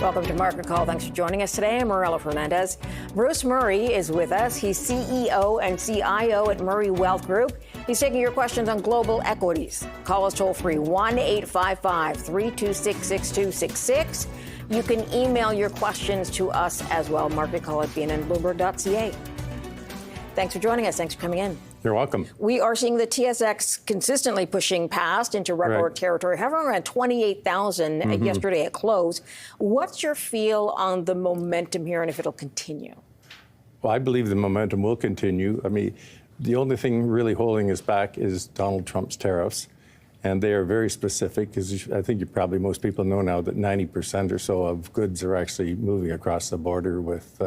Welcome to Market Call. Thanks for joining us today. I'm Morella Fernandez. Bruce Murray is with us. He's CEO and CIO at Murray Wealth Group. He's taking your questions on global equities. Call us toll free, 1-855-326-6266. You can email your questions to us as well, marketcall@bnnbloomberg.ca. Thanks for joining us. Thanks for coming in. You're welcome. We are seeing the TSX consistently pushing past into record territory, hovering around 28,000 yesterday at close. What's your feel on the momentum here and if it'll continue? Well, I believe the momentum will continue. I mean, the only thing really holding us back is Donald Trump's tariffs. And they are very specific, because I think most people know now that 90% or so of goods are actually moving across the border with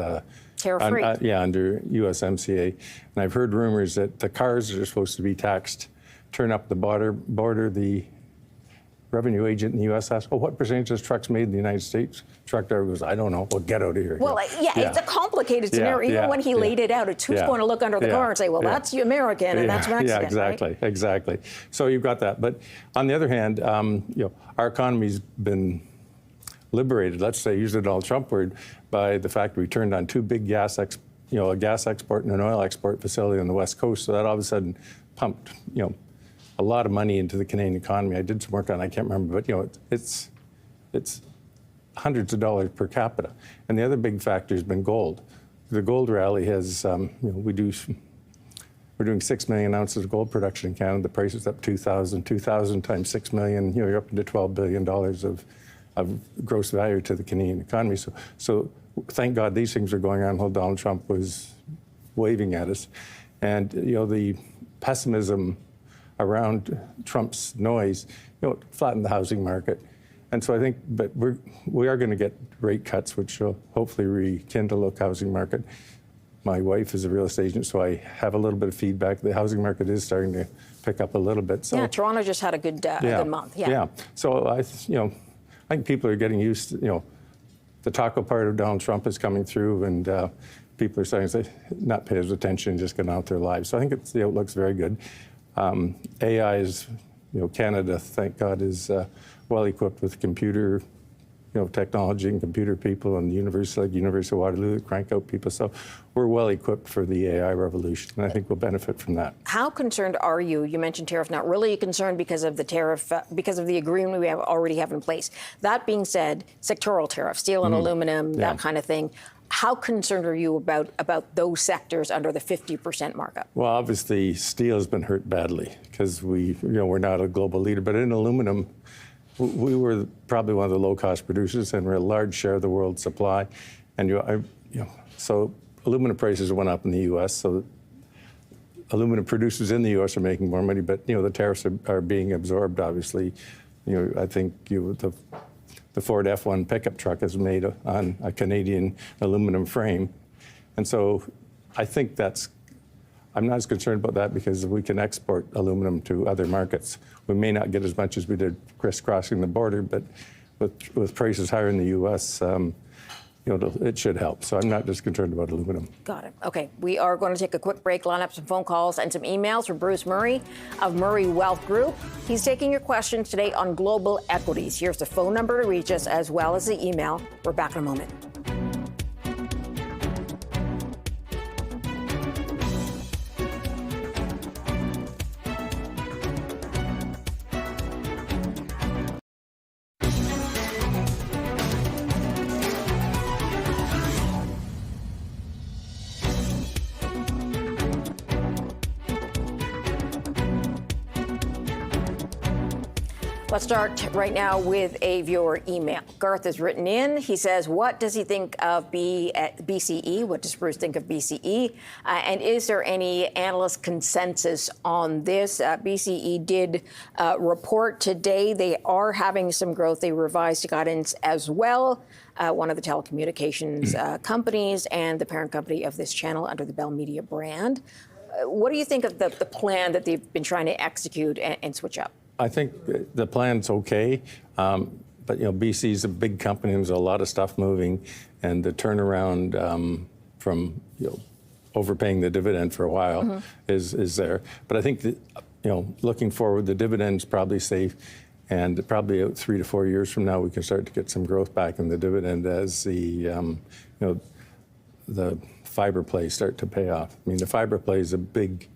tariff-free. Under USMCA. And I've heard rumors that the cars are supposed to be taxed. Turn up the border, the revenue agent in the U.S. asks, what percentage of trucks made in the United States? Truck driver goes, I don't know. Well, get out of here. Well, it's a complicated scenario. Even when he laid it out, it's who's going to look under the car and say, well, that's American and that's Mexican. Yeah, exactly. Right? So you've got that. But on the other hand, our economy's been liberated, let's say, use the Donald Trump word, by the fact we turned on two big a gas export and an oil export facility on the West Coast. So that all of a sudden pumped, a lot of money into the Canadian economy. I did some work on it, I can't remember, but it's hundreds of dollars per capita. And the other big factor has been gold. The gold rally has, we're doing 6 million ounces of gold production in Canada. The price is up 2,000 times 6 million, you're up into $12 billion of gross value to the Canadian economy. So thank God these things are going on while Donald Trump was waving at us. And, the pessimism around Trump's noise, flattened the housing market. And so I think, but we are going to get rate cuts, which will hopefully rekindle the housing market. My wife is a real estate agent, so I have a little bit of feedback. The housing market is starting to pick up a little bit. So, Toronto just had a good month. Yeah. So I think people are getting used to, the taco part of Donald Trump is coming through, and people are starting to not pay as attention, just get on with their lives. So I think the outlook's very good. AI is, Canada, thank God, is well equipped with computer, technology and computer people, and University of Waterloo that crank out people. So we're well equipped for the AI revolution, and I think we'll benefit from that. How concerned are you? You mentioned tariff. Not really concerned because of the tariff, because of the agreement we already have in place. That being said, sectoral tariffs, steel and aluminum, that kind of thing. How concerned are you about those sectors under the 50% markup? Well, obviously, steel has been hurt badly because we're not a global leader. But in aluminum, we were probably one of the low-cost producers, and we're a large share of the world's supply. And so aluminum prices went up in the U.S. So aluminum producers in the U.S. are making more money, but the tariffs are being absorbed. Obviously, I think the Ford F1 pickup truck is made on a Canadian aluminum frame. And so I think I'm not as concerned about that because we can export aluminum to other markets. We may not get as much as we did crisscrossing the border, but with prices higher in the U.S., it should help. So I'm not just concerned about aluminum. Got it. Okay. We are going to take a quick break, line up some phone calls and some emails for Bruce Murray of Murray Wealth Group. He's taking your questions today on global equities. Here's the phone number to reach us as well as the email. We're back in a moment. Let's start right now with a viewer email. Garth has written in. He says, what does he think of BCE? What does Bruce think of BCE? And is there any analyst consensus on this? BCE did report today. They are having some growth. They revised guidance as well. One of the telecommunications companies and the parent company of this channel under the Bell Media brand. What do you think of the plan that they've been trying to execute and switch up? I think the plan's okay, but BC is a big company. There's a lot of stuff moving, and the turnaround from overpaying the dividend for a while is there. But I think that looking forward, the dividend's probably safe, And probably 3 to 4 years from now, we can start to get some growth back in the dividend as the fiber plays start to pay off. I mean, the fiber play is a big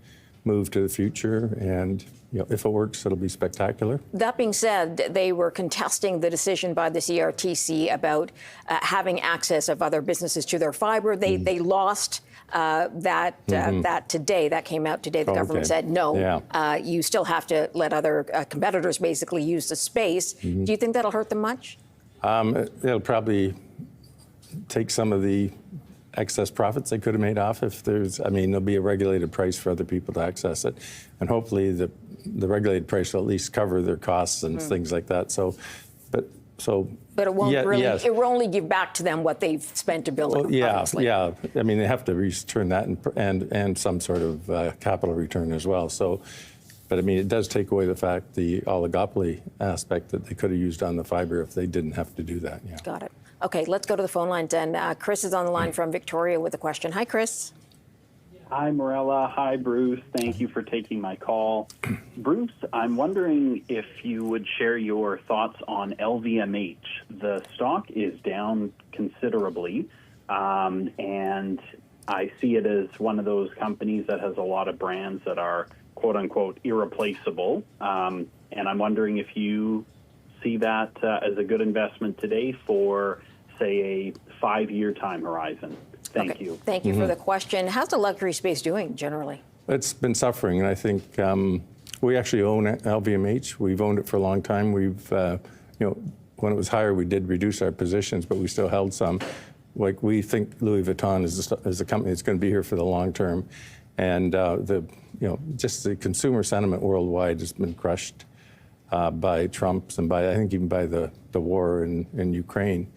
move to the future, and if it works, it'll be spectacular. That being said, they were contesting the decision by the CRTC about having access of other businesses to their fiber. They lost that today. That came out today. The government said, no, you still have to let other competitors basically use the space. Do you think that'll hurt them much? It'll probably take some of the excess profits they could have made off if there'll be a regulated price for other people to access it. And hopefully the regulated price will at least cover their costs and things like that. But it won't it will only give back to them what they've spent to build it. Yeah. I mean, they have to return that and some sort of capital return as well. But I mean, it does take away the oligopoly aspect that they could have used on the fiber if they didn't have to do that. Yeah. Got it. Okay, let's go to the phone lines. And Chris is on the line from Victoria with a question. Hi, Chris. Hi, Morella. Hi, Bruce. Thank you for taking my call. Bruce, I'm wondering if you would share your thoughts on LVMH. The stock is down considerably, and I see it as one of those companies that has a lot of brands that are, quote unquote, irreplaceable. And I'm wondering if you see that as a good investment today for, say, a 5-year time horizon. Thank you. Thank you for the question. How's the luxury space doing generally? It's been suffering, and I think we actually own LVMH. We've owned it for a long time. We've, when it was higher, we did reduce our positions, but we still held some. Like, we think Louis Vuitton is a company that's going to be here for the long term, and just the consumer sentiment worldwide has been crushed by Trump's and I think even by the war in Ukraine.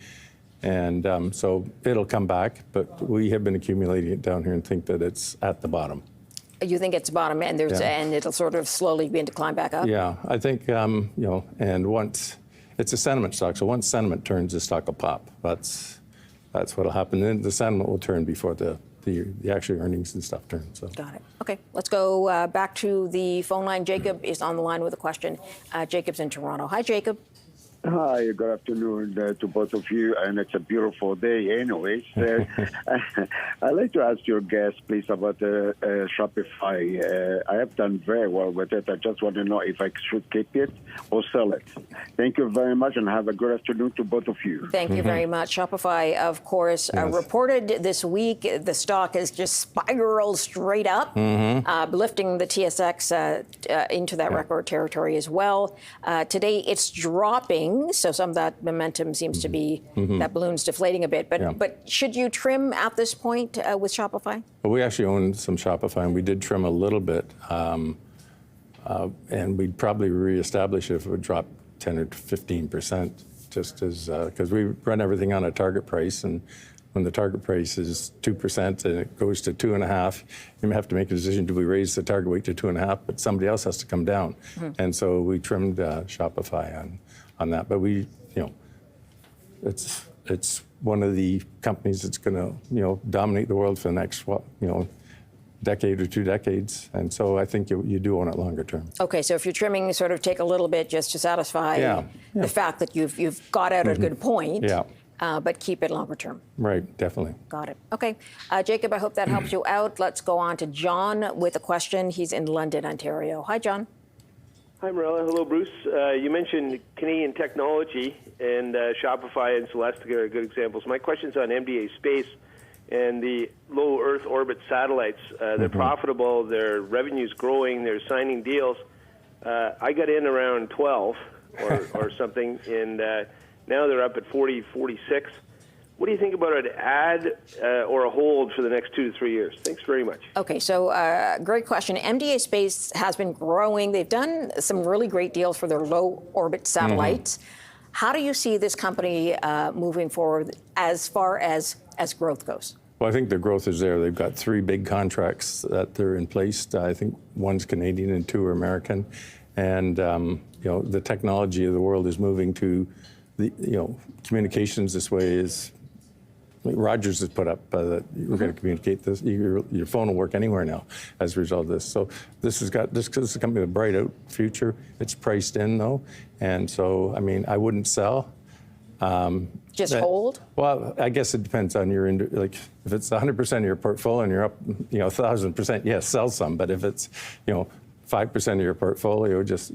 And so it'll come back, but we have been accumulating it down here and think that it's at the bottom. You think it's bottom and and it'll sort of slowly begin to climb back up? Yeah, I think, and once it's a sentiment stock, so once sentiment turns, the stock will pop. That's what'll happen. Then the sentiment will turn before the actual earnings and stuff turn. So. Got it. Okay, let's go back to the phone line. Jacob is on the line with a question. Jacob's in Toronto. Hi, Jacob. Hi, good afternoon to both of you, and it's a beautiful day anyways. I'd like to ask your guest, please, about Shopify. I have done very well with it. I just want to know if I should keep it or sell it. Thank you very much, and have a good afternoon to both of you. Thank you very much. Shopify, of course, reported this week the stock has just spiraled straight up, lifting the TSX into that record territory as well. Today, it's dropping. So some of that momentum seems to be, that balloon's deflating a bit. But should you trim at this point with Shopify? Well, we actually own some Shopify, and we did trim a little bit. And we'd probably reestablish it if it would drop 10 or 15%, just as, because we run everything on a target price. And when the target price is 2% and it goes to 2.5, you may have to make a decision, do we raise the target weight to 2.5, but somebody else has to come down. And so we trimmed Shopify on that. But it's one of the companies that's going to, dominate the world for the next, decade or 2 decades. And so I think you do own it longer term. Okay, so if you're trimming, sort of take a little bit just to satisfy the fact that you've got out at a good point. But keep it longer term. Right, definitely. Got it. Okay. Jacob, I hope that helps you out. Let's go on to John with a question. He's in London, Ontario. Hi, John. Hi, Marilla. Hello, Bruce. You mentioned Canadian technology, and Shopify and Celestica are good examples. My question's on MDA Space and the low Earth orbit satellites. They're profitable, their revenue's growing, they're signing deals. I got in around 12 or something, and now they're up at 40, 46. What do you think about an add or a hold for the next 2 to 3 years? Thanks very much. Okay, so great question. MDA Space has been growing. They've done some really great deals for their low orbit satellites. How do you see this company moving forward as far as growth goes? Well, I think the growth is there. They've got 3 big contracts that they're in place. I think 1's Canadian and 2 are American. And, the technology of the world is moving to communications this way is Rogers has put up that we're going to communicate this. Your phone will work anywhere now as a result of this. So this is a company with a bright out future. It's priced in though, and so I mean I wouldn't sell. Just hold? Well, I guess it depends on your, like, if it's 100% of your portfolio and you're up, 1,000%, yes, sell some. But if it's, 5% of your portfolio, just,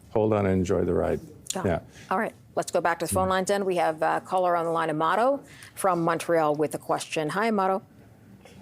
hold on and enjoy the ride. Yeah. All right. Let's go back to the phone lines then. We have a caller on the line, Amato from Montreal with a question. Hi, Amato.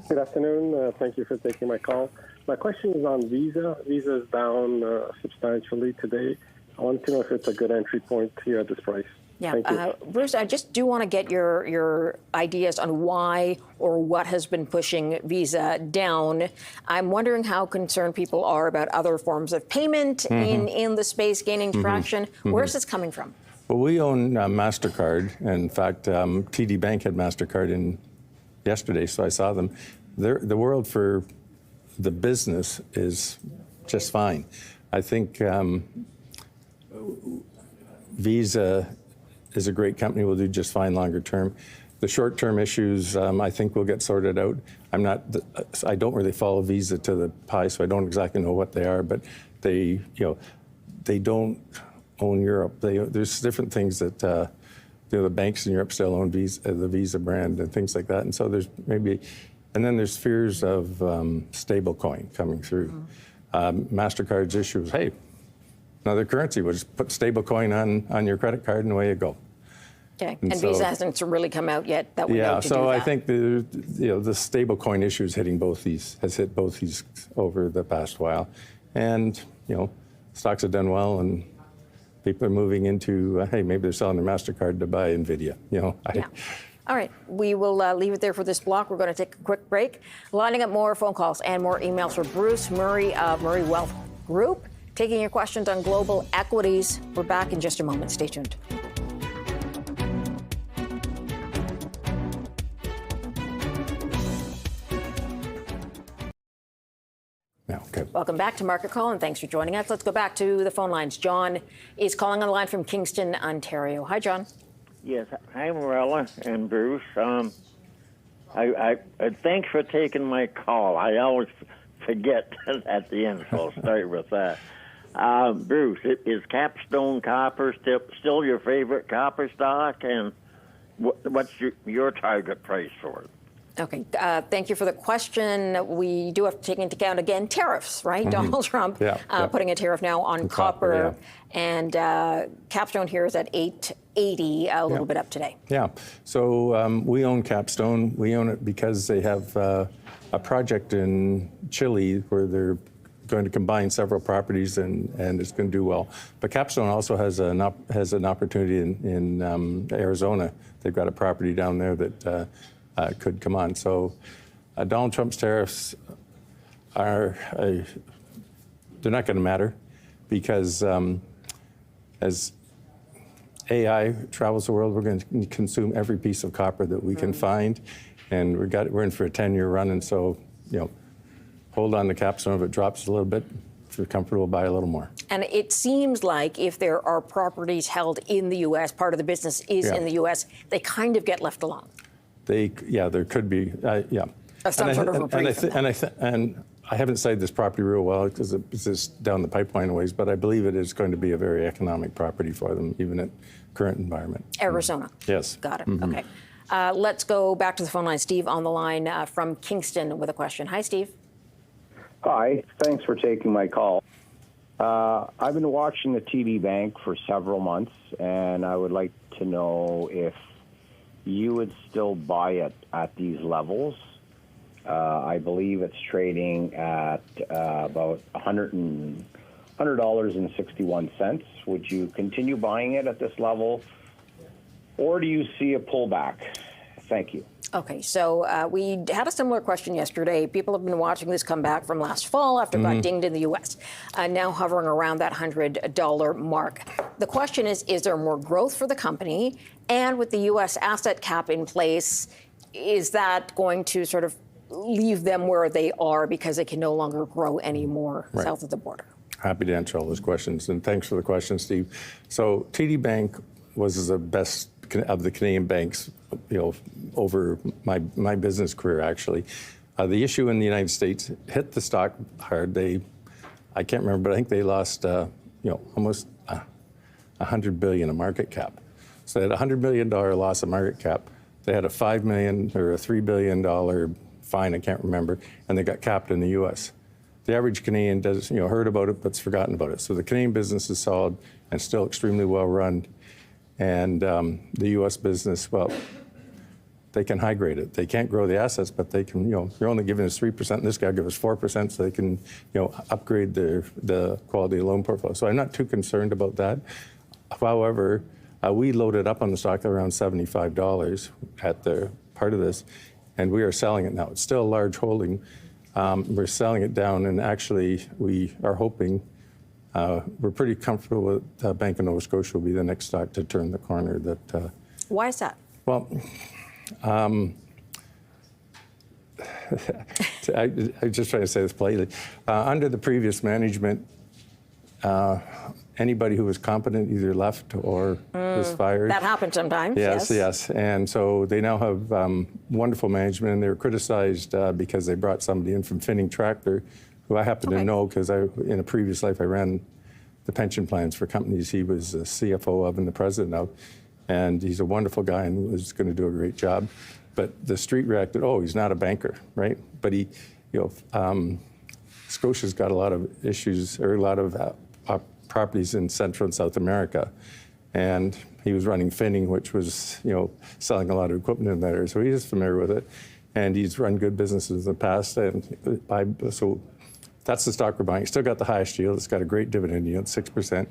Good afternoon. Thank you for taking my call. My question is on Visa. Visa is down substantially today. I want to know if it's a good entry point here at this price. Yeah, Bruce, I just do want to get your ideas on why or what has been pushing Visa down. I'm wondering how concerned people are about other forms of payment in the space gaining traction. Where's this coming from? Well, we own MasterCard. In fact, TD Bank had MasterCard in yesterday, so I saw them. The world for the business is just fine. I think Visa is a great company, will do just fine longer term. The short-term issues, I think, will get sorted out. I don't really follow Visa to the pie, so I don't exactly know what they are, but they don't own Europe. There's different things that the banks in Europe still own the Visa brand and things like that, and so there's and then there's fears of stablecoin coming through. MasterCard's issue is, hey, another currency, we'll just put stablecoin on your credit card and away you go. Okay, and so, Visa hasn't really come out yet that we know to do that. Yeah, so I think the stablecoin issue has hit both these over the past while, and stocks have done well, and people are moving into hey, maybe they're selling their MasterCard to buy Nvidia. Yeah. All right, we will leave it there for this block. We're going to take a quick break. Lining up more phone calls and more emails for Bruce Murray of Murray Wealth Group. Taking your questions on global equities. We're back in just a moment. Stay tuned. Okay. Welcome back to Market Call, and thanks for joining us. Let's go back to the phone lines. John is calling on the line from Kingston, Ontario. Hi, John. Yes. Hi, Morella and Bruce. I thanks for taking my call. I always forget at the end, so I'll start with that. Bruce, is Capstone Copper still your favorite copper stock, and what's your target price for it? Okay, thank you for the question. We do have to take into account, again, tariffs, right? Donald Trump putting a tariff now on copper. And Capstone here is at $8.80, a little bit up today. Yeah, so we own Capstone. We own it because they have a project in Chile where they're going to combine several properties, and it's going to do well. But Capstone also has an opportunity in Arizona. They've got a property down there that could come on. So Donald Trump's tariffs they're not going to matter, because as AI travels the world, we're going to consume every piece of copper that we can find, and we're in for a 10-year run. And so, hold on to Capstone. If it drops a little bit, if you're comfortable, buy a little more. And it seems like if there are properties held in the U.S., part of the business is in the U.S., they kind of get left alone. There could be, Some sort of reprieve. And I haven't studied this property real well because it's just down the pipeline a ways, but I believe it is going to be a very economic property for them, even at current environment. Arizona. Yes. Got it. Okay. Let's go back to the phone line. Steve on the line from Kingston with a question. Hi, Steve. Hi. Thanks for taking my call. I've been watching the TD Bank for several months, and I would like to know if you would still buy it at these levels. I believe it's trading at about $100.61. Would you continue buying it at this level, or do you see a pullback? Thank you. Okay, so we had a similar question yesterday. People have been watching this come back from last fall after it got dinged in the U.S., now hovering around that $100 mark. The question is there more growth for the company? And with the U.S. asset cap in place, is that going to sort of leave them where they are because they can no longer grow anymore south of the border? Happy to answer all those questions, and thanks for the question, Steve. So TD Bank was the best the Canadian banks, over my business career, actually. The issue in the United States hit the stock hard. I can't remember, but I think they lost, almost $100 billion in market cap. So they had a $100 million loss of market cap. They had a $5 million or a $3 billion fine, I can't remember, and they got capped in the U.S. The average Canadian does, heard about it, but's forgotten about it. So the Canadian business is solid and still extremely well run. And the U.S. business, well, they can high grade it. They can't grow the assets, but they can, you're only giving us 3%, and this guy gives us 4%, so they can, upgrade the quality of loan portfolio. So I'm not too concerned about that. However, we loaded up on the stock around $75 at the part of this, and we are selling it now. It's still a large holding. We're selling it down, and actually we are hoping, we're pretty comfortable with Bank of Nova Scotia will be the next stock to turn the corner. Why is that? Well, I'm just trying to say this politely. Under the previous management, anybody who was competent either left or was fired. That happens sometimes. Yes. And so they now have wonderful management, and they were criticized because they brought somebody in from Finning Tractor, who I happen to know because in a previous life I ran the pension plans for companies he was the CFO of and the president of. And he's a wonderful guy and was going to do a great job. But the street reacted, he's not a banker, right? But he, Scotia's got a lot of issues, or a lot of properties in Central and South America. And he was running Finning, which was, selling a lot of equipment in that area. So he's familiar with it. And he's run good businesses in the past. And so that's the stock we're buying. It's still got the highest yield. It's got a great dividend yield, 6%.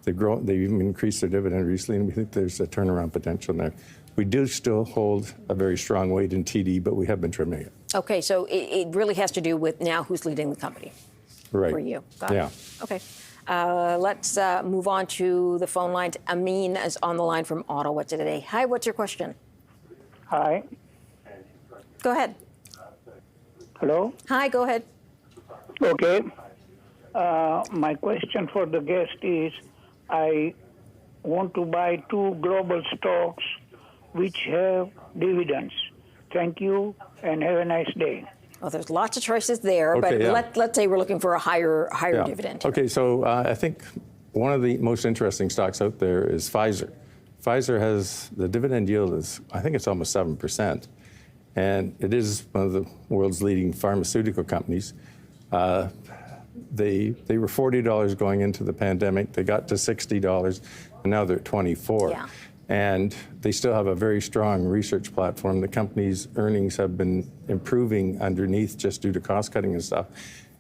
They've even increased their dividend recently, and we think there's a turnaround potential there. We do still hold a very strong weight in TD, but we have been trimming it. Okay, so it really has to do with now who's leading the company. Right. For you. Got it. Okay. Let's move on to the phone lines. Amin is on the line from Ottawa today. Hi, what's your question? Hi. Go ahead. Hello? Hi, go ahead. Okay. My question for the guest is, I want to buy 2 global stocks which have dividends. Thank you, and have a nice day. Well, there's lots of choices there, but let's say we're looking for a higher dividend. Okay, so I think one of the most interesting stocks out there is Pfizer. Pfizer has, the dividend yield is, I think it's almost 7%. And it is one of the world's leading pharmaceutical companies. They were $40 going into the pandemic. They got to $60, and now they're at $24. Yeah. And they still have a very strong research platform. The company's earnings have been improving underneath just due to cost cutting and stuff.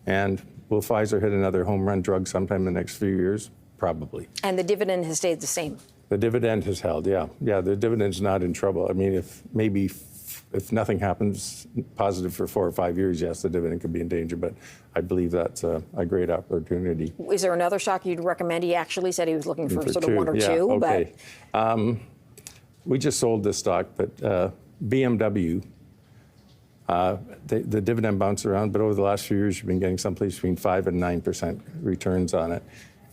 And will Pfizer hit another home run drug sometime in the next few years? Probably. And the dividend has stayed the same. The dividend has held, yeah. Yeah, the dividend's not in trouble. I mean, if nothing happens positive for 4 or 5 years, yes, the dividend could be in danger, but I believe that's a great opportunity. Is there another stock you'd recommend? He actually said he was looking for sort of 1 or 2. Okay. We just sold this stock, but BMW, the dividend bounced around, but over the last few years, you've been getting someplace between 5 and 9% returns on it.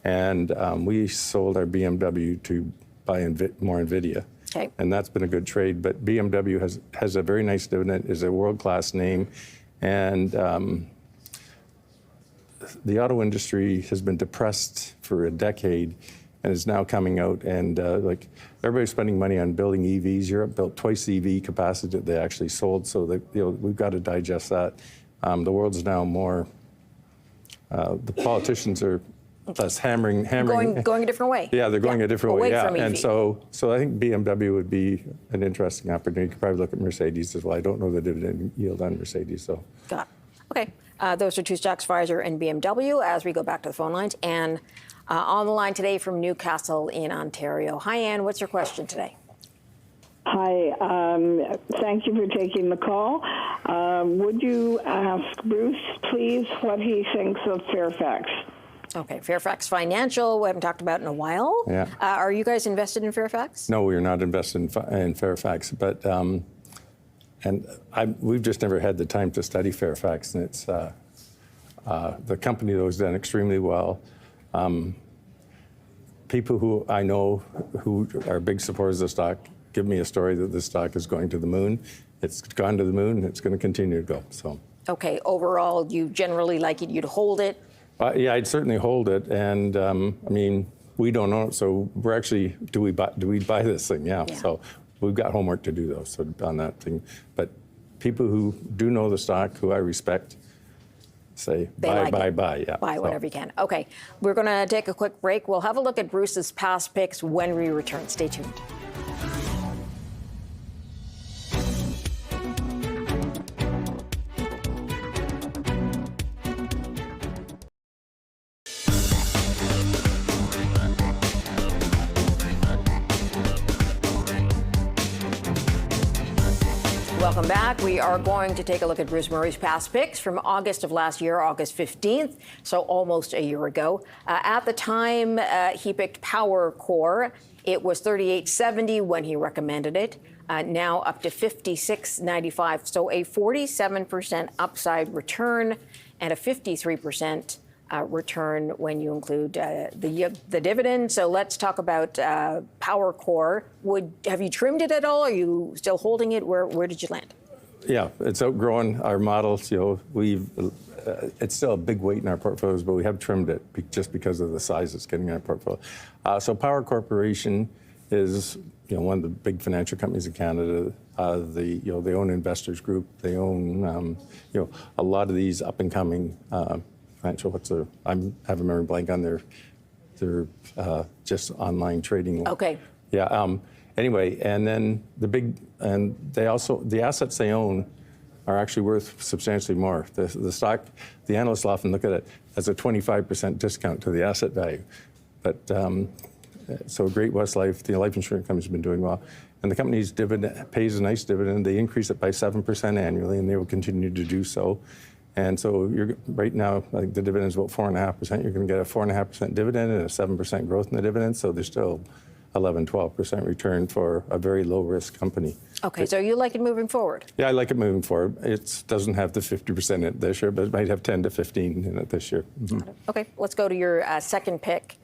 And we sold our BMW to buy more NVIDIA. Okay. And that's been a good trade. But BMW has a very nice dividend, is a world-class name. And the auto industry has been depressed for a decade and is now coming out. And like everybody's spending money on building EVs. Europe built twice the EV capacity that they actually sold. So that, we've got to digest that. The world's now more, the politicians are less hammering. Going a different way. Yeah, they're going a different way. Away from EV. And so I think BMW would be an interesting opportunity. You could probably look at Mercedes as well. I don't know the dividend yield on Mercedes, so. Got it. Okay. Those are 2 stocks, Pfizer and BMW, as we go back to the phone lines. And on the line today from Newcastle in Ontario. Hi, Anne. What's your question today? Hi. Thank you for taking the call. Would you ask Bruce, please, what he thinks of Fairfax? Okay, Fairfax Financial, we haven't talked about in a while. Yeah. Are you guys invested in Fairfax? No, we are not invested in Fairfax, but we've just never had the time to study Fairfax, and it's the company though has done extremely well. People who I know who are big supporters of the stock give me a story that this stock is going to the moon. It's gone to the moon, and it's going to continue to go. So. Okay, overall, you generally like it, you'd hold it? Yeah, I'd certainly hold it. And I mean, we don't own it, so we're actually, do we buy this thing? Yeah. So we've got homework to do, though, so on that thing. But people who do know the stock, who I respect, say buy. Yeah. Buy whatever you can. Okay, we're going to take a quick break. We'll have a look at Bruce's past picks when we return. Stay tuned. Welcome back. We are going to take a look at Bruce Murray's past picks from August of last year, August 15th, so almost a year ago. At the time, he picked Power Core. It was $38.70 when he recommended it, now up to $56.95. So a 47% upside return and a 53% return when you include the dividend. So let's talk about Power Core. Have you trimmed it at all? Are you still holding it? Where did you land? Yeah, it's outgrown our models. You know, it's still a big weight in our portfolios, but we have trimmed it just because of the size it's getting in our portfolio. So Power Corporation is, you know, one of the big financial companies in Canada. They own Investors Group. They own, a lot of these up and coming financial. I'm having a memory blank on their just online trading. Okay. Yeah. Anyway, and then the assets they own are actually worth substantially more. The stock, the analysts often look at it as a 25% discount to the asset value. But so Great-West Life, the life insurance company's been doing well. And the company's dividend pays a nice dividend. They increase it by 7% annually, and they will continue to do so. And so right now, I think the dividend is about 4.5%. You're going to get a 4.5% dividend and a 7% growth in the dividend. So there's still 11-12% return for a very low-risk company. Okay, so you like it moving forward? Yeah, I like it moving forward. It doesn't have the 50% in it this year, but it might have 10 to 15 in it this year. Mm-hmm. Okay, let's go to your second pick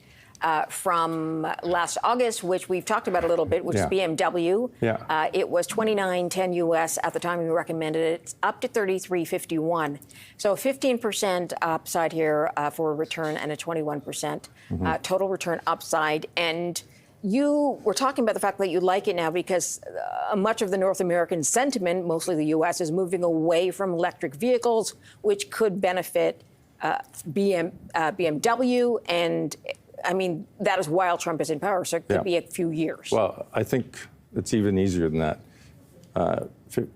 from last August, which we've talked about a little bit, which is BMW. Yeah. It was $29.10 US at the time you recommended it. It's up to $33.51. So 15% upside here for a return and a 21% total return upside. And you were talking about the fact that you like it now because much of the North American sentiment, mostly the U.S., is moving away from electric vehicles, which could benefit BMW. And, I mean, that is while Trump is in power, so it could be a few years. Well, I think it's even easier than that.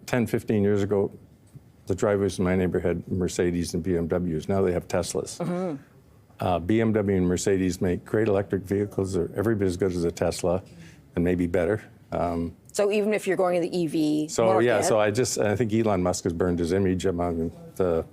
10, 15 years ago, the drivers in my neighborhood had Mercedes and BMWs. Now they have Teslas. Mm-hmm. BMW and Mercedes make great electric vehicles. They're every bit as good as a Tesla, and maybe better. So even if you're going to the EV market. Yeah, so I think Elon Musk has burned his image among the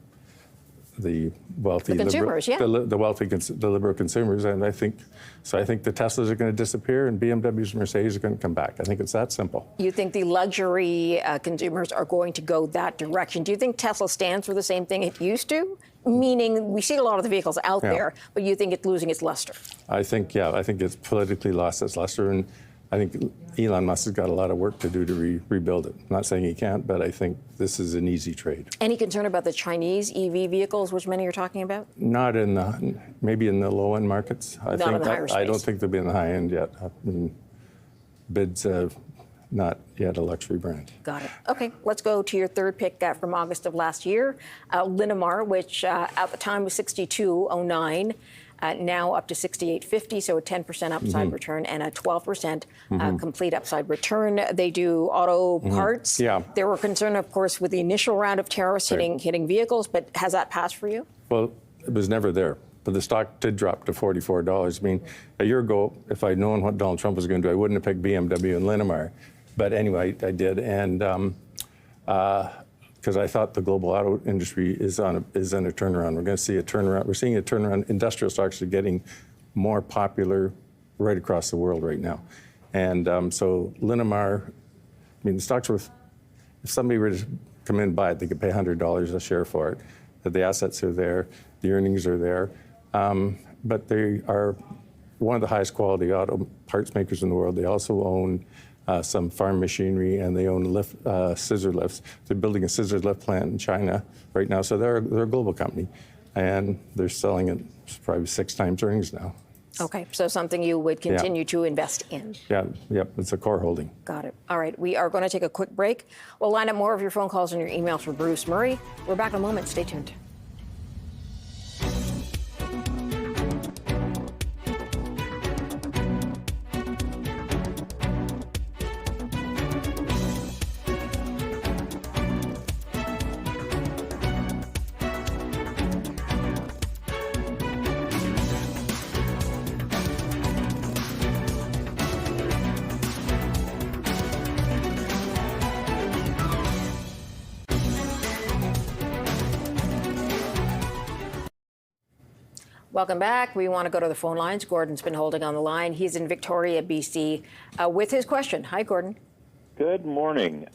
wealthy, the consumers, the liberal consumers, and I think the Teslas are going to disappear, and BMWs and Mercedes are going to come back. I think it's that simple. You think the luxury consumers are going to go that direction? Do you think Tesla stands for the same thing it used to? Meaning, we see a lot of the vehicles out there, but you think it's losing its luster? I think it's politically lost its luster, and I think Elon Musk has got a lot of work to do to rebuild it. I'm not saying he can't, but I think this is an easy trade. Any concern about the Chinese EV vehicles, which many are talking about? Not maybe in the low-end markets. I don't think they'll be in the high end yet. Bids not yet a luxury brand. Got it. Okay, let's go to your third pick from August of last year, Linamar, which at the time was $62.09. Now up to $68.50, so a 10% upside return and a 12% complete upside return. They do auto parts. Yeah. There were concern, of course, with the initial round of tariffs hitting vehicles, but has that passed for you? Well, it was never there. But the stock did drop to $44. I mean, a year ago, if I'd known what Donald Trump was going to do, I wouldn't have picked BMW and Linamar. But anyway, I did, and because I thought the global auto industry is on a turnaround. We're going to see a turnaround. We're seeing a turnaround. Industrial stocks are getting more popular right across the world right now. And so Linamar, I mean, the stock's worth, if somebody were to come in and buy it, they could pay $100 a share for it. That the assets are there, the earnings are there. But they are one of the highest quality auto parts makers in the world. They also own some farm machinery, and they own scissor lifts. They're building a scissor lift plant in China right now, so they're a global company, and they're selling it probably 6 times earnings now. Okay, so something you would continue to invest in. Yeah, yep, it's a core holding. Got it. All right, we are going to take a quick break. We'll line up more of your phone calls and your emails for Bruce Murray. We're back in a moment. Stay tuned. Welcome back. We want to go to the phone lines. Gordon's been holding on the line. He's in Victoria, BC, with his question. Hi, Gordon. Good morning.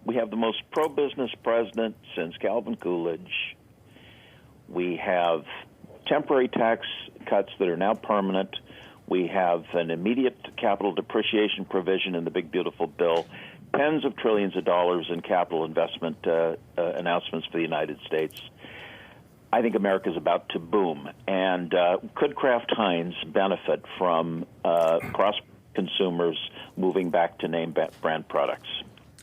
We have the most pro-business president since Calvin Coolidge. We have temporary tax cuts that are now permanent. We have an immediate capital depreciation provision in the Big Beautiful Bill, tens of trillions of dollars in capital investment announcements for the United States. I think America is about to boom. And could Kraft Heinz benefit from cross-consumers moving back to name brand products?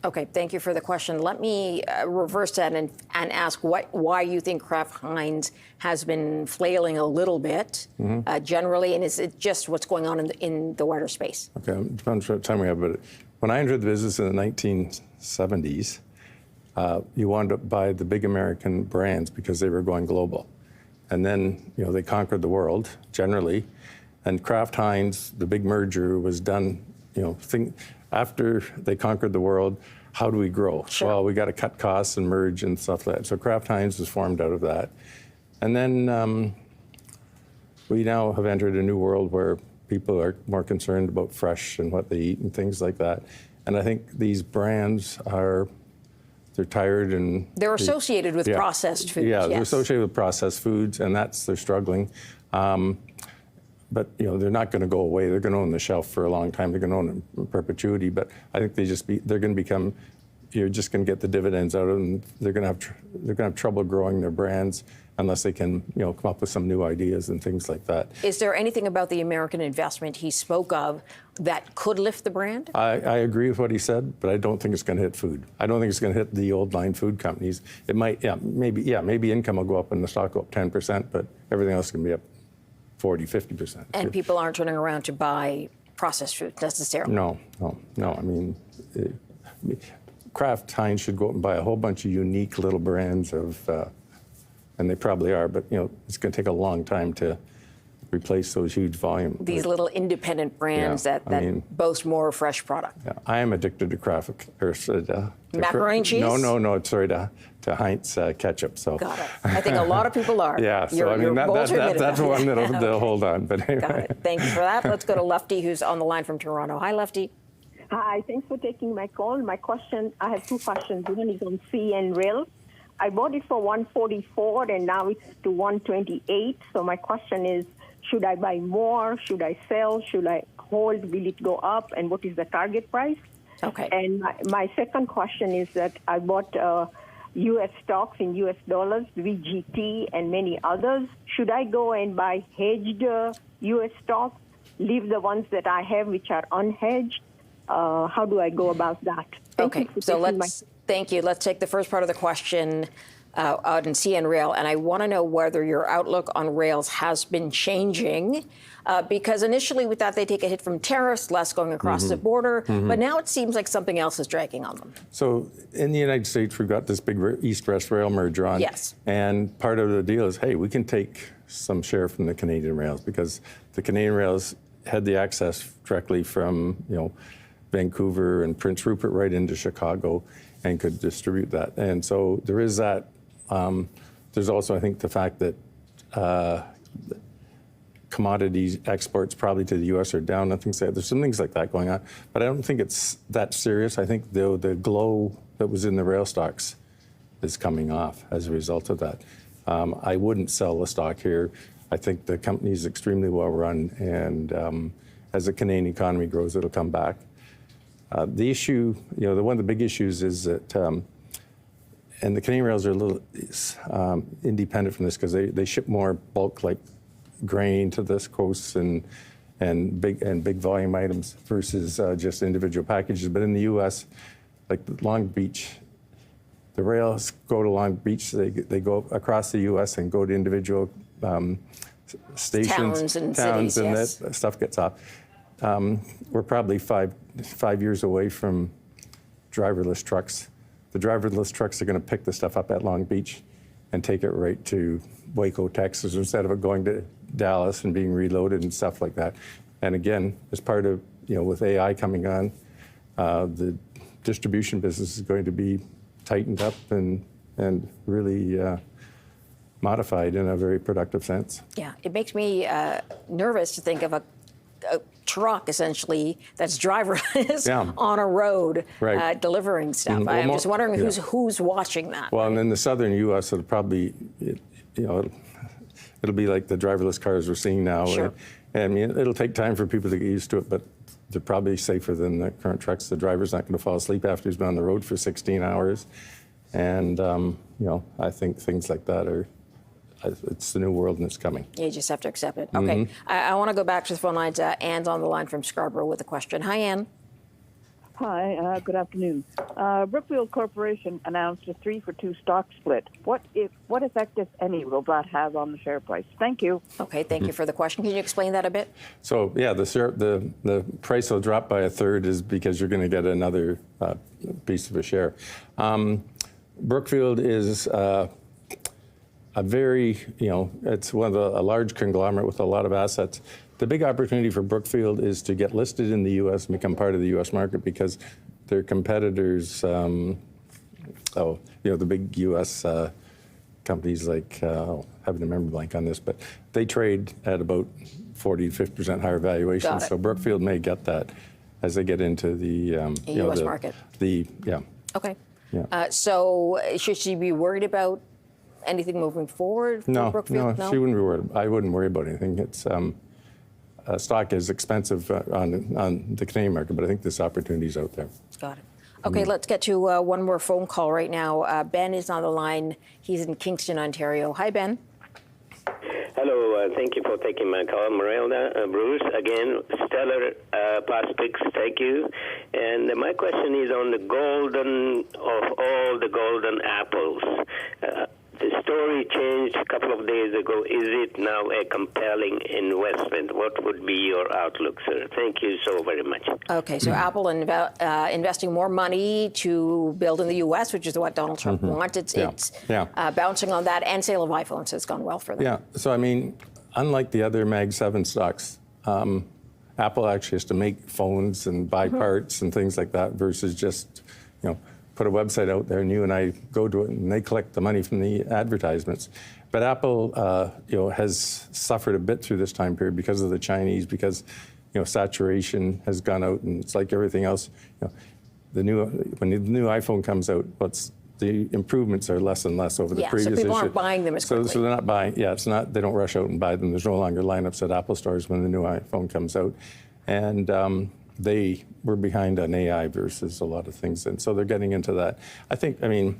Okay, thank you for the question. Let me reverse that and ask why you think Kraft Heinz has been flailing a little bit generally, and is it just what's going on in the wider space? Okay, it depends what time we have, but when I entered the business in the 1970s, you wanted to buy the big American brands because they were going global. And then, they conquered the world, generally. And Kraft Heinz, the big merger was done, after they conquered the world, how do we grow? Sure. Well, we got to cut costs and merge and stuff like that. So Kraft Heinz was formed out of that. And then we now have entered a new world where people are more concerned about fresh and what they eat and things like that. And I think these brands they're tired and they're associated with processed foods. Yeah, yes. They're associated with processed foods, and they're struggling. But they're not going to go away. They're going to own the shelf for a long time. They're going to own it in perpetuity. But I think they're going to become. You're just going to get the dividends out of them. They're going to have trouble growing their brands unless they can come up with some new ideas and things like that. Is there anything about the American investment he spoke of that could lift the brand? I agree with what he said, but I don't think it's going to hit food. I don't think it's going to hit the old line food companies. It might, maybe income will go up and the stock go up 10%, but everything else can be up 40, 50%. And people aren't turning around to buy processed food necessarily. No. I mean, Kraft Heinz should go out and buy a whole bunch of unique little brands and they probably are, but it's going to take a long time to replace those huge volume. These little independent brands that boast more fresh product. Yeah, I am addicted to Kraft macaroni and cheese. No, sorry, to Heinz ketchup. So got it. I think a lot of people are. Yeah, so that's one that'll hold on. But anyway. Got it. Thank you for that. Let's go to Lefty, who's on the line from Toronto. Hi, Lefty. Hi, thanks for taking my call. My question, I have 2 questions. One is on CN Rail. I bought it for $144 and now it's to $128. So my question is, should I buy more? Should I sell? Should I hold? Will it go up? And what is the target price? Okay. And my second question is that I bought U.S. stocks in U.S. dollars, VGT, and many others. Should I go and buy hedged U.S. stocks, leave the ones that I have which are unhedged? How do I go about that? Thank you. Let's take the first part of the question on CN Rail, and I want to know whether your outlook on rails has been changing, because initially we thought they'd take a hit from tariffs, less going across the border, but now it seems like something else is dragging on them. So in the United States, we've got this big East-West rail merger on. Yes. And part of the deal is, hey, we can take some share from the Canadian rails because the Canadian rails had the access directly from, Vancouver and Prince Rupert right into Chicago and could distribute that. And so there is that. There's also, I think, the fact that commodities exports probably to the U.S. are down. There's some things like that going on. But I don't think it's that serious. I think the glow that was in the rail stocks is coming off as a result of that. I wouldn't sell the stock here. I think the company is extremely well run. And as the Canadian economy grows, it'll come back. The issue, one of the big issues is that, and the Canadian rails are a little independent from this because they ship more bulk, like grain to this coast and big volume items versus just individual packages. But in the U.S., like Long Beach, the rails go to Long Beach. They go across the U.S. and go to individual stations, towns, and yes. that stuff gets off. We're probably five years away from driverless trucks. The driverless trucks are going to pick the stuff up at Long Beach and take it right to Waco, Texas, instead of it going to Dallas and being reloaded and stuff like that. And again, as part of, with AI coming on, the distribution business is going to be tightened up and really modified in a very productive sense. Yeah, it makes me nervous to think of a truck, essentially, that's driverless on a road delivering stuff. I'm just wondering who's watching that. Well, and in the southern U.S., it'll probably, it'll be like the driverless cars we're seeing now. Sure. And I mean, it'll take time for people to get used to it, but they're probably safer than the current trucks. The driver's not going to fall asleep after he's been on the road for 16 hours. And, I think things like that it's the new world and it's coming. You just have to accept it. Okay. I want to go back to the phone lines. Anne's on the line from Scarborough with a question. Hi, Anne. Hi, good afternoon. Brookfield Corporation announced a 3-for-2 stock split. What effect, if any, will that have on the share price? Thank you. Okay, thank you for the question. Can you explain that a bit? So, yeah, the price will drop by a third is because you're going to get another piece of a share. Brookfield is a very, it's one of a large conglomerate with a lot of assets. The big opportunity for Brookfield is to get listed in the U.S. and become part of the U.S. market because their competitors, the big U.S. companies like, having a memory blank on this, but they trade at about 40 to 50% higher valuations. So Brookfield may get that as they get into the U.S. market. Okay. Yeah. So should she be worried about anything moving forward for Brookfield? No, she wouldn't be worried. I wouldn't worry about anything. It's stock is expensive on the Canadian market, but I think this opportunity is out there. Got it. Okay, let's get to one more phone call right now. Ben is on the line. He's in Kingston, Ontario. Hi, Ben. Hello, thank you for taking my call, Marilda. Bruce, again, stellar past picks, thank you. And my question is on the golden of all the golden apples. The story changed a couple of days ago. Is it now a compelling investment? What would be your outlook, sir? Thank you so very much. Okay, so Apple investing more money to build in the U.S., which is what Donald Trump wants. It's bouncing on that, and sale of iPhones has gone well for them. Yeah, so I mean, unlike the other Mag 7 stocks, Apple actually has to make phones and buy parts and things like that versus just, put a website out there and you and I go to it and they collect the money from the advertisements. But Apple, has suffered a bit through this time period because of the Chinese, because, saturation has gone out, and it's like everything else. When the new iPhone comes out, the improvements are less and less over the previous issue. So people aren't buying them as quickly. So they're not buying. Yeah, it's not. They don't rush out and buy them. There's no longer lineups at Apple stores when the new iPhone comes out, and they were behind on AI versus a lot of things, and so they're getting into that. I mean,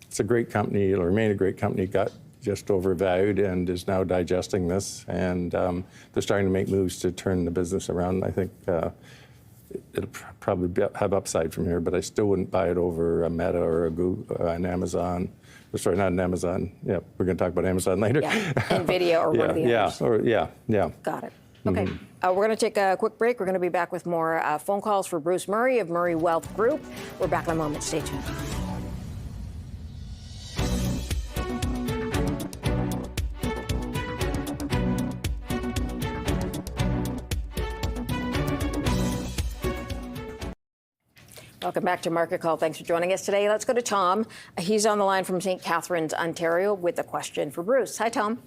it's a great company. It'll remain a great company. Got just overvalued and is now digesting this, and they're starting to make moves to turn the business around. I think it'll probably have upside from here, but I still wouldn't buy it over a Meta or a Google, an Amazon. Sorry, not an Amazon. Yeah, we're going to talk about Amazon later. Yeah, NVIDIA or one of the others. Yeah. Got it. Okay, we're going to take a quick break. We're going to be back with more phone calls for Bruce Murray of Murray Wealth Group. We're back in a moment. Stay tuned. Welcome back to Market Call. Thanks for joining us today. Let's go to Tom. He's on the line from St. Catharines, Ontario, with a question for Bruce. Hi, Tom.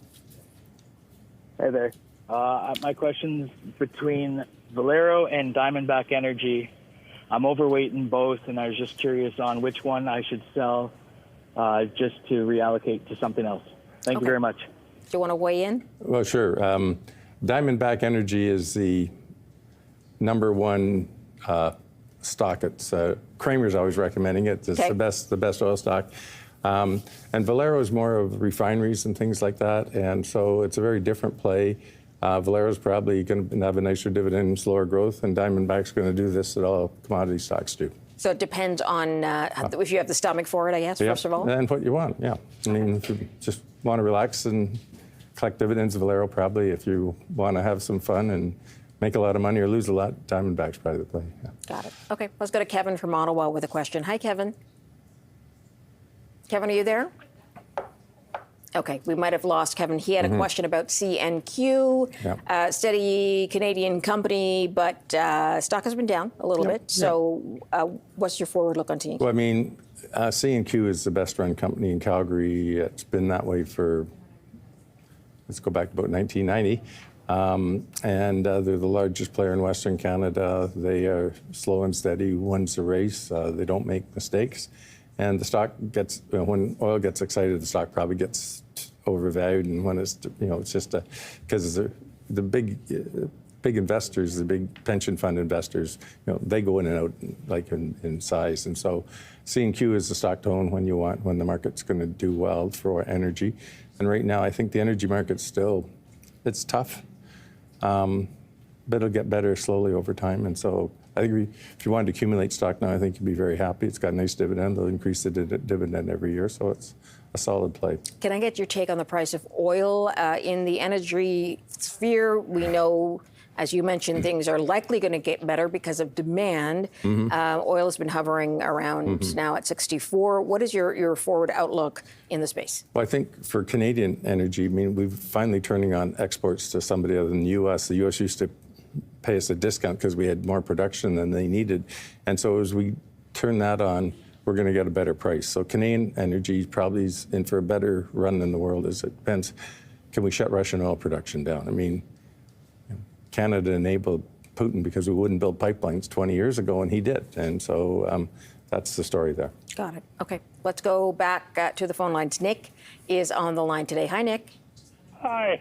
Hey there. My question's between Valero and Diamondback Energy. I'm overweight in both, and I was just curious on which one I should sell just to reallocate to something else. Thank you very much. Do you want to weigh in? Well, sure. Diamondback Energy is the number one stock. It's Kramer's always recommending it. It's the best oil stock. And Valero is more of refineries and things like that, and so it's a very different play. Valero's probably going to have a nicer dividend, slower growth, and Diamondback's going to do this that all commodity stocks do. So it depends on if you have the stomach for it, I guess, first of all? And what you want, yeah. I mean, if you just want to relax and collect dividends, Valero probably. If you want to have some fun and make a lot of money or lose a lot, Diamondback's probably the play. Yeah. Got it. Okay, let's go to Kevin from Ottawa with a question. Hi, Kevin. Kevin, are you there? Okay, we might have lost Kevin. He had a question about CNQ, steady Canadian company, but stock has been down a little bit. So what's your forward look on CNQ? Well, I mean, CNQ is the best run company in Calgary. It's been that way for, let's go back to about 1990. And they're the largest player in Western Canada. They are slow and steady, wins the race. They don't make mistakes. And the stock gets, when oil gets excited, the stock probably gets overvalued. And when it's, it's just because the big investors, the big pension fund investors, they go in and out like in size. And so CNQ is the stock to own when you want, when the market's going to do well for energy. And right now, I think the energy market's still, it's tough, but it'll get better slowly over time. And so I think if you wanted to accumulate stock now, I think you'd be very happy. It's got a nice dividend. They'll increase the dividend every year, so it's a solid play. Can I get your take on the price of oil in the energy sphere? We know, as you mentioned, things are likely going to get better because of demand. Oil has been hovering around now at 64. What is your forward outlook in the space? Well, I think for Canadian energy, I mean, we're finally turning on exports to somebody other than the U.S. The U.S. used to pay us a discount because we had more production than they needed. And so as we turn that on, we're going to get a better price. So Canadian energy probably is in for a better run than the world is. It depends. Can we shut Russian oil production down? I mean, Canada enabled Putin because we wouldn't build pipelines 20 years ago, and he did. And so that's the story there. Got it. Okay. Let's go back to the phone lines. Nick is on the line today. Hi, Nick. Hi.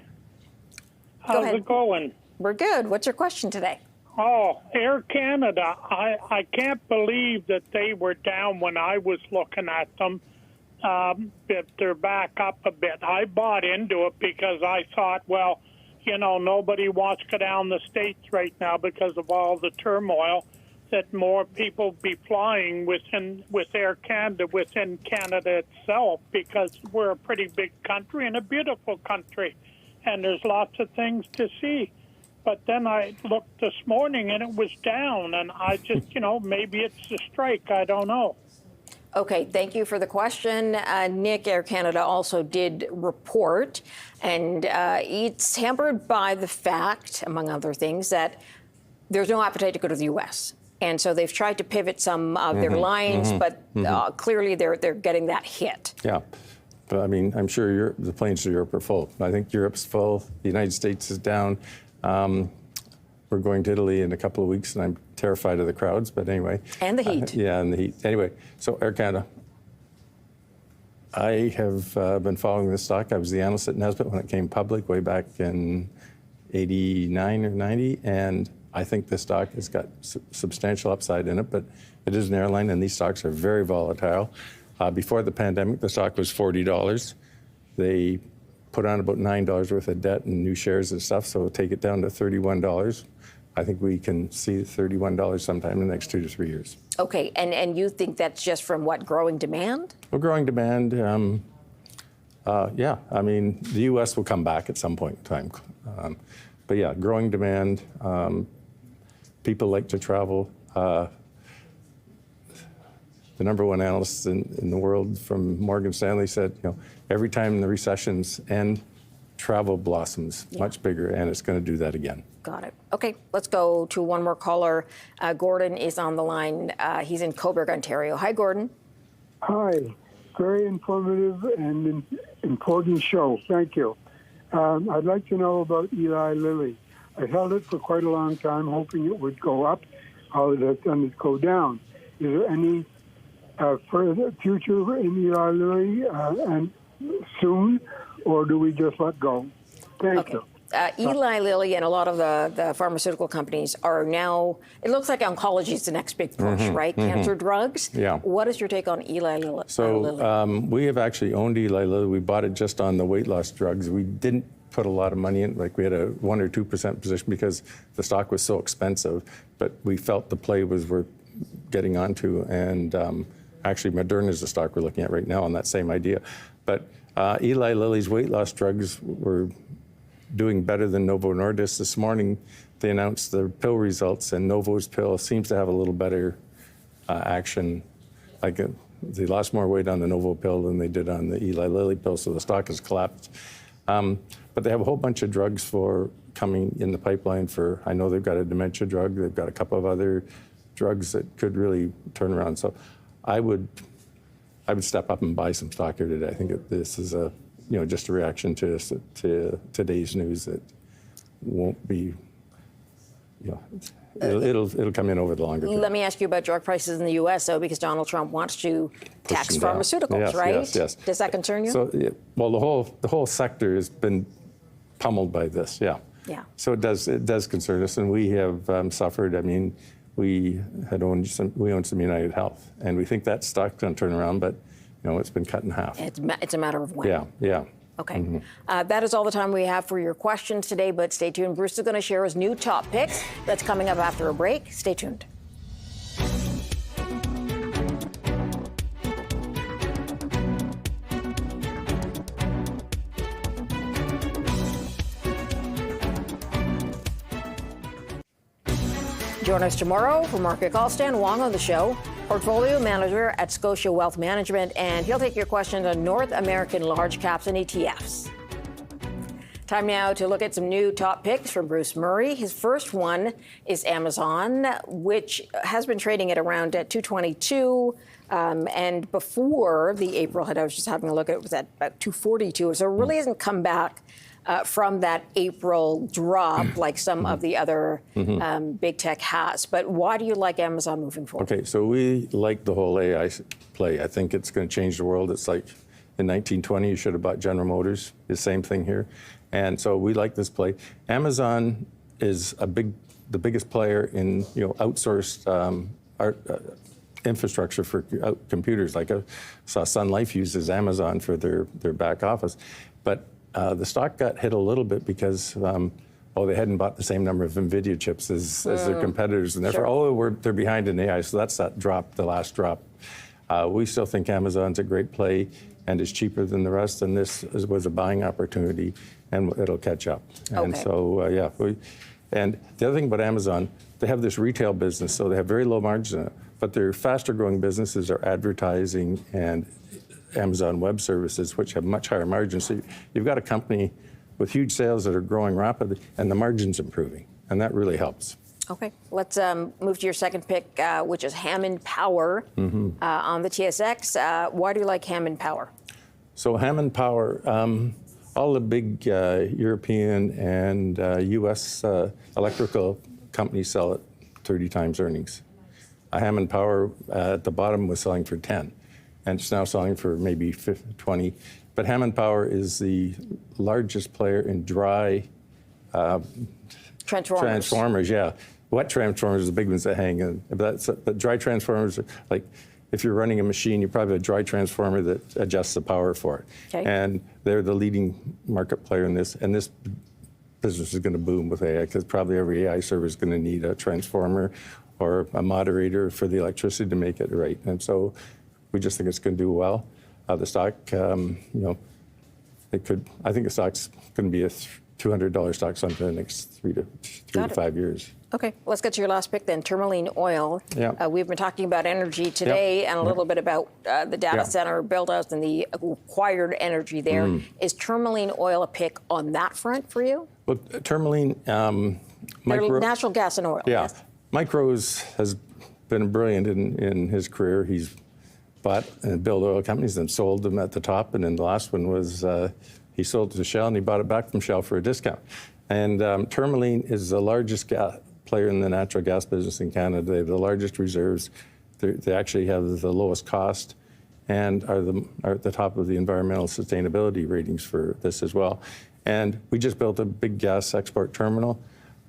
How's it going? We're good. What's your question today? Oh, Air Canada. I can't believe that they were down when I was looking at them. But they're back up a bit. I bought into it because I thought, well, nobody wants to go down the States right now because of all the turmoil, that more people be flying with Air Canada within Canada itself, because we're a pretty big country and a beautiful country, and there's lots of things to see. But then I looked this morning and it was down, and I just, maybe it's a strike. I don't know. Okay, thank you for the question. Nick, Air Canada also did report, and it's hampered by the fact, among other things, that there's no appetite to go to the U.S. And so they've tried to pivot some of their lines, but clearly they're getting that hit. Yeah. But I mean, I'm sure the planes to Europe are full. I think Europe's full. The United States is down. We're going to Italy in a couple of weeks, and I'm terrified of the crowds, but anyway. And the heat. And the heat. Anyway, so Air Canada. I have been following this stock. I was the analyst at Nesbitt when it came public way back in 89 or 90, and I think this stock has got substantial upside in it, but it is an airline, and these stocks are very volatile. Before the pandemic, the stock was $40. They put on about $9 worth of debt and new shares and stuff, so take it down to $31. I think we can see $31 sometime in the next 2 to 3 years. Okay, and you think that's just from what, growing demand? Well, growing demand, yeah. I mean, the U.S. will come back at some point in time. But yeah, growing demand, people like to travel. The number one analyst in the world from Morgan Stanley said, every time the recessions end, travel blossoms much bigger, and it's going to do that again. Got it. Okay, let's go to one more caller. Gordon is on the line. He's in Cobourg, Ontario. Hi, Gordon. Hi. Very informative and important show. Thank you. I'd like to know about Eli Lilly. I held it for quite a long time, hoping it would go up. All it has done is go down. Is there any further future in Eli Lilly and soon, or do we just let go? Thank you. Eli Lilly and a lot of the pharmaceutical companies are now, it looks like oncology is the next big push, right? Cancer drugs. Yeah. What is your take on Eli Lilly? So we have actually owned Eli Lilly. We bought it just on the weight loss drugs. We didn't put a lot of money in, like we had a 1 or 2% position because the stock was so expensive, but we felt the play was worth getting onto. And actually Moderna is the stock we're looking at right now on that same idea. But Eli Lilly's weight loss drugs were doing better than Novo Nordisk. This morning, they announced the pill results, and Novo's pill seems to have a little better action. They lost more weight on the Novo pill than they did on the Eli Lilly pill, so the stock has collapsed. But they have a whole bunch of drugs coming in the pipeline for, I know they've got a dementia drug, they've got a couple of other drugs that could really turn around. So I would step up and buy some stock here today. I think this is just a reaction to today's news that won't be, it'll come in over the longer term. Let me ask you about drug prices in the U.S., though, because Donald Trump wants to tax pharmaceuticals, right? Yes. Does that concern you? So, well, the whole sector has been pummeled by this, yeah. So it does concern us, and we have suffered. I mean, we owned some United Health, and we think that stock's going to turn around, but it's been cut in half. It's a matter of when. Yeah. Okay. That is all the time we have for your questions today, but stay tuned. Bruce is going to share his new top picks. That's coming up after a break. Stay tuned. Join us tomorrow for Market Call. Stan Wong on the show, portfolio manager at Scotia Wealth Management, and he'll take your questions on North American large caps and ETFs. Time now to look at some new top picks from Bruce Murray. His first one is Amazon, which has been trading at around at 222. And before the April hit, I was just having a look at it, was at about 242. So it really hasn't come back from that April drop like some of the other big tech has. But why do you like Amazon moving forward? Okay, so we like the whole AI play. I think it's going to change the world. It's like in 1920, you should have bought General Motors. The same thing here. And so we like this play. Amazon is the biggest player in outsourced infrastructure for computers. Like I saw Sun Life uses Amazon for their back office. But the stock got hit a little bit because they hadn't bought the same number of NVIDIA chips as their competitors, and therefore, they're behind in AI. So that's that drop, the last drop. We still think Amazon's a great play and is cheaper than the rest, and this was a buying opportunity, and it'll catch up. Okay. And so, and the other thing about Amazon, they have this retail business, so they have very low margins in it, but their faster growing businesses are advertising and Amazon Web Services, which have much higher margins. So you've got a company with huge sales that are growing rapidly, and the margin's improving, and that really helps. Okay, let's move to your second pick, which is Hammond Power on the TSX. Why do you like Hammond Power? So Hammond Power, all the big European and U.S. Electrical companies sell at 30 times earnings. Hammond Power at the bottom was selling for 10. And it's now selling for maybe 20. But Hammond Power is the largest player in dry transformers. Yeah. Wet transformers are the big ones that hang in. But dry transformers, like if you're running a machine, you probably have a dry transformer that adjusts the power for it. Okay. And they're the leading market player in this. And this business is going to boom with AI because probably every AI server is going to need a transformer or a moderator for the electricity to make it right. And so we just think it's going to do well. The stock, I think the stock's going to be a $200 stock sometime in the next 3 to 5 years. Okay, let's get to your last pick then, Tourmaline Oil. Yeah. We've been talking about energy today and a little bit about the data center build-outs and the acquired energy there. Is Tourmaline Oil a pick on that front for you? Well, Tourmaline, natural gas and oil. Yeah, Yes. Mike Rose has been brilliant in his career. He's bought and built oil companies and sold them at the top. And then the last one was he sold to Shell and he bought it back from Shell for a discount. And Tourmaline is the largest player in the natural gas business in Canada. They have the largest reserves. They actually have the lowest cost and are at the top of the environmental sustainability ratings for this as well. And we just built a big gas export terminal.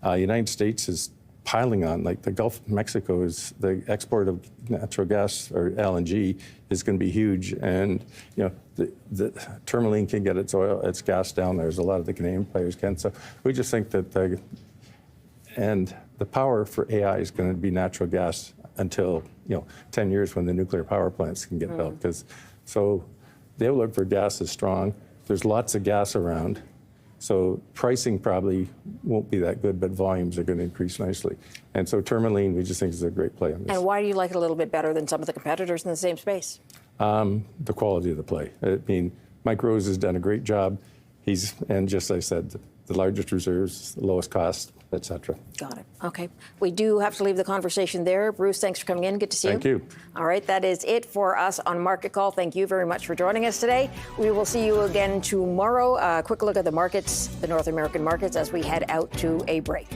United States is piling on, like the Gulf of Mexico is the export of natural gas or LNG is going to be huge, and the Tourmaline can get its oil, its gas down there. There's a lot of the Canadian players can. So we just think that the power for AI is going to be natural gas until 10 years when the nuclear power plants can get built. So the outlook for gas is strong. There's lots of gas around. So pricing probably won't be that good, but volumes are going to increase nicely. And so Tourmaline, we just think is a great play on this. And why do you like it a little bit better than some of the competitors in the same space? The quality of the play. I mean, Mike Rose has done a great job. And just as I said, the largest reserves, the lowest cost, et cetera. Got it. Okay. We do have to leave the conversation there. Bruce, thanks for coming in. Good to see you. Thank you. All right. That is it for us on Market Call. Thank you very much for joining us today. We will see you again tomorrow. A quick look at the markets, the North American markets, as we head out to a break.